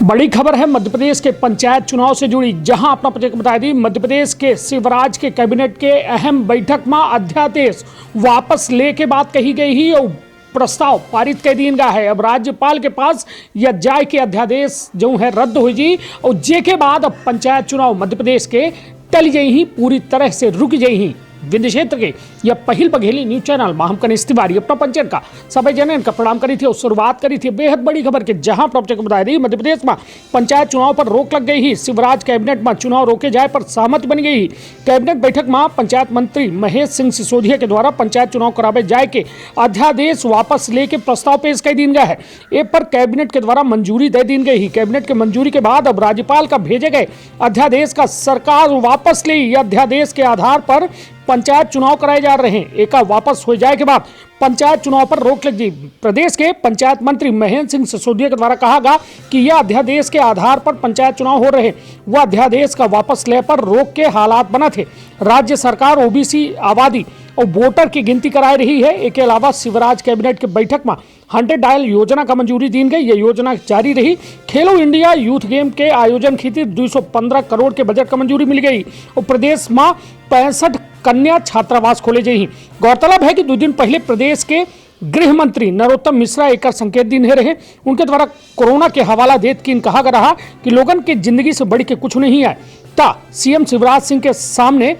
बड़ी खबर है मध्य प्रदेश के पंचायत चुनाव से जुड़ी, जहां अपना प्रोजेक्ट बता दी मध्य प्रदेश के शिवराज के कैबिनेट के अहम बैठक में अध्यादेश वापस ले के बात कही गई ही और प्रस्ताव पारित कर दिया गया है। अब राज्यपाल के पास यह जाए कि अध्यादेश जो है रद्द हो जी और जे के बाद अब पंचायत चुनाव मध्य प्रदेश के टल गई ही, पूरी तरह से रुक गई ही। विंध्य क्षेत्र के यह पहल बघेली न्यूज चैनल में हम कनिष्ठ तिवारी अपना पंचायत का सभी जन का प्रणाम करी थी और शुरुआत करी थी बेहद बड़ी खबर के, जहां प्रोजेक्ट बताई रही मध्य प्रदेश में पंचायत चुनाव पर रोक लग गई ही। शिवराज कैबिनेट में चुनाव रोके जाए पर सहमति बन गई। कैबिनेट बैठक में पंचायत मंत्री महेश सिंह सिसोदिया के द्वारा पंचायत चुनाव करावे जाए के अध्यादेश वापस लेके प्रस्ताव पेश कर दिया गया है। ए पर कैबिनेट के द्वारा मंजूरी दे दी गई। कैबिनेट के मंजूरी के बाद अब राज्यपाल का भेजे गए अध्यादेश का सरकार वापस ली। अध्यादेश के आधार पर पंचायत चुनाव कराए जा रहे हैं। एक वापस हो जाए के बाद पंचायत चुनाव पर रोक लग गई। प्रदेश के पंचायत मंत्री महेश सिंह सिसोदिया के द्वारा कहा गया कि यह अध्यादेश के आधार पर पंचायत चुनाव हो रहे, वह अध्यादेश का वापस ले पर रोक के हालात बना थे। राज्य सरकार ओबीसी आबादी और वोटर की गिनती कराई रही है। इसके अलावा शिवराज कैबिनेट की बैठक में 100 डायल योजना का मंजूरी दी गई। यह योजना जारी रही। खेलो इंडिया यूथ गेम के आयोजन खातिर 215 करोड़ के बजट का मंजूरी मिल गई और प्रदेश में 65 कन्या छात्रावास खोले गए। गौरतलब है कि 2 दिन पहले प्रदेश के गृह मंत्री नरोत्तम मिश्रा एक संकेत दिन रहे। उनके द्वारा कोरोना के हवाला देत की कहा गया रहा कि लोगन के जिंदगी से बढ़ के कुछ नहीं है। ता सीएम शिवराज सिंह के सामने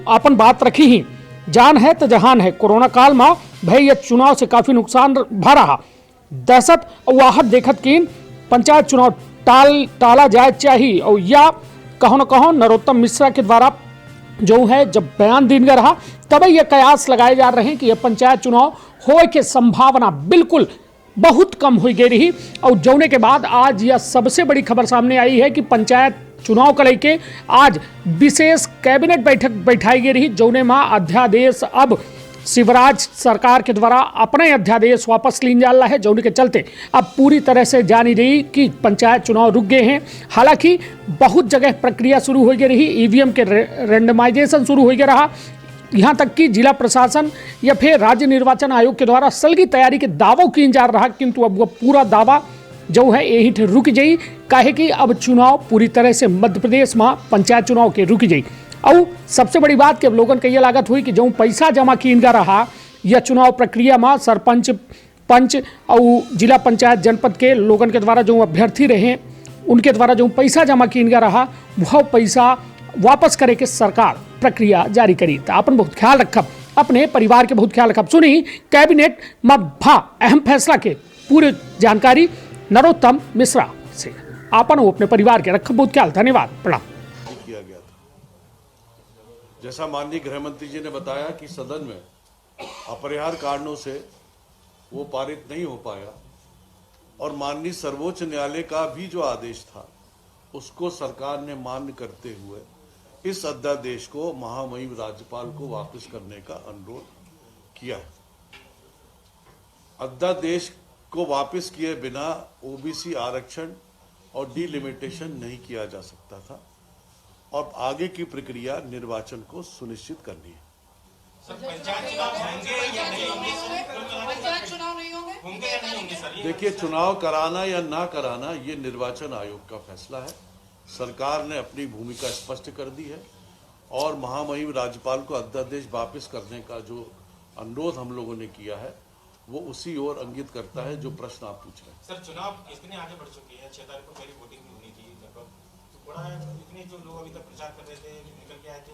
अपन बात रखी ही, जान है तो जहान है। कोरोना काल में भाई यह चुनाव से काफी नुकसान भा रहा। दहशत और आहत देखत की पंचायत चुनाव टाला जाए चाहिए और या कहो न कहो नरोत्तम मिश्रा के द्वारा जो है जब बयान दिन रहा तब यह कयास लगाए जा रहे हैं कि यह पंचायत चुनाव होने की संभावना बिल्कुल बहुत कम हो गई रही। और जोने के बाद आज यह सबसे बड़ी खबर सामने आई है कि पंचायत चुनाव को लेके आज विशेष कैबिनेट बैठक बैठाई गई रही। जोने में अध्यादेश अब शिवराज सरकार के द्वारा अपने अध्यादेश वापस लीन जा रहा है, जोने के चलते अब पूरी तरह से जानी रही कि पंचायत चुनाव रुक गए हैं। हालांकि बहुत जगह प्रक्रिया शुरू हो गई रही, ईवीएम के रेंडमाइजेशन शुरू हो गया रहा। यहाँ तक कि जिला प्रशासन या फिर राज्य निर्वाचन आयोग के द्वारा सलगी तैयारी के दावों की जा रहा, किंतु अब वह पूरा दावा जो है यही रुक जाई। काहे कि अब चुनाव पूरी तरह से मध्य प्रदेश में पंचायत चुनाव के रुक जाई। और सबसे बड़ी बात कि अब लोगन के ये लागत हुई कि जो पैसा जमा किया रहा यह चुनाव प्रक्रिया में सरपंच पंच और जिला पंचायत जनपद के लोगन के द्वारा जो अभ्यर्थी रहे उनके द्वारा जो पैसा जमा किया रहा वह पैसा वापस करे के सरकार प्रक्रिया जारी करी। तो अपन बहुत ख्याल रखब, अपने परिवार के बहुत ख्याल रखब। सुनी कैबिनेट में भा अहम फैसला के पूरे जानकारी नरोत्तम मिश्रा से। आपन वो अपने परिवार के रखब बहुत ख्याल। धन्यवाद, प्रणाम। किया गया था जैसा माननीय गृह मंत्री जी ने बताया कि सदन में अपरिहार्य कारणों से वो पारित नहीं हो पाया और माननीय सर्वोच्च न्यायालय का भी जो आदेश था उसको सरकार ने मान्य करते हुए इस अध्यादेश को महामहिम राज्यपाल को वापस करने का अनुरोध किया है। अध्यादेश को वापस किए बिना ओबीसी आरक्षण और डिलिमिटेशन नहीं किया जा सकता था और आगे की प्रक्रिया निर्वाचन को सुनिश्चित करनी है। देखिए, चुनाव कराना या ना कराना ये निर्वाचन आयोग का फैसला है। सरकार ने अपनी भूमिका स्पष्ट कर दी है और महामहिम राज्यपाल को अध्यादेश वापस करने का जो अनुरोध हम लोगों ने किया है वो उसी ओर इंगित करता है जो प्रश्न आप पूछ रहे हैं। सर, चुनाव इतने आगे बढ़ चुकी है, 6 तारीख को पहली वोटिंग भी होनी थी, तो बड़ा इतने जो लोग अभी तक प्रचार कर रहे थे, निकल के आए थे,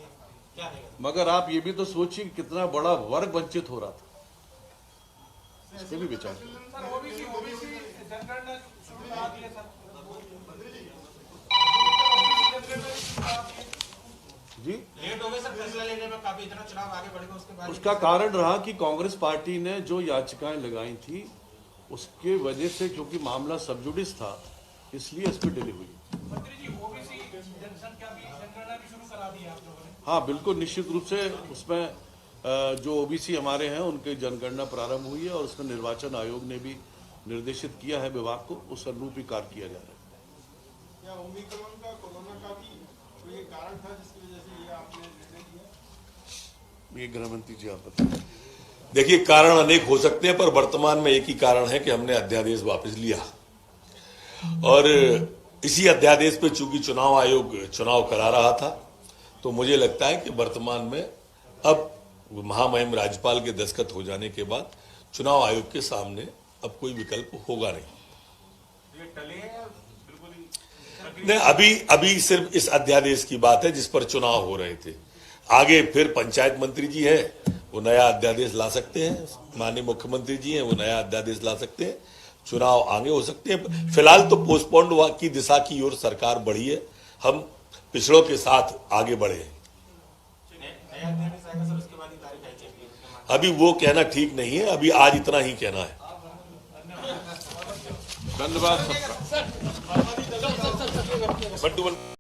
क्या रहेगा? मगर आप ये भी तो सोचिए कि कितना बड़ा वर्ग वंचित हो रहा था, इसके भी विचार। जी लेट हो गए सर फैसला लेने में, काफी इतना चुनाव आगे बढ़ेगा उसके बाद। उसका कारण रहा कि कांग्रेस पार्टी ने जो याचिकाएं लगाई थी उसके वजह से, क्योंकि मामला सब जुडिस था, इसलिए इस पर डिले हुई। हाँ बिल्कुल, निश्चित रूप से उसमें जो ओबीसी हमारे हैं उनकी जनगणना प्रारंभ हुई है और उसमें निर्वाचन आयोग ने भी निर्देशित किया है विभाग को, उस अनुरूप ही कार्य किया जा रहा है। क्या ओमिक्रॉन का कोरोना का भी कोई कारण था जिसकी वजह से ये आपने निर्णय किया? ये गृह मंत्री जी आप बताएं। देखिए, कारण अनेक हो सकते हैं पर वर्तमान में एक ही कारण है कि हमने अध्यादेश वापस लिया और इसी अध्यादेश पे चूंकि चुनाव आयोग चुनाव करा रहा था, तो मुझे लगता है कि वर्तमान में अब महामहिम राज्यपाल के दस्तखत हो जाने के बाद चुनाव आयोग के सामने अब कोई विकल्प होगा नहीं। ये टले हैं बिल्कुल ही नहीं, अभी सिर्फ इस अध्यादेश की बात है जिस पर चुनाव हो रहे थे। आगे फिर पंचायत मंत्री जी है, वो नया अध्यादेश ला सकते हैं, माननीय मुख्यमंत्री जी हैं, वो नया अध्यादेश ला सकते हैं, चुनाव आगे हो सकते हैं। फिलहाल तो पोस्टपोन्ड की दिशा की ओर सरकार बढ़ी है, हम पिछड़ों के साथ आगे बढ़े हैं। नया अध्यादेश आएगा सर, उसके बाद ही तारीख आई चाहिए। अभी वो कहना ठीक नहीं है, अभी आज इतना ही कहना है। धन्यवाद सबका। बंटू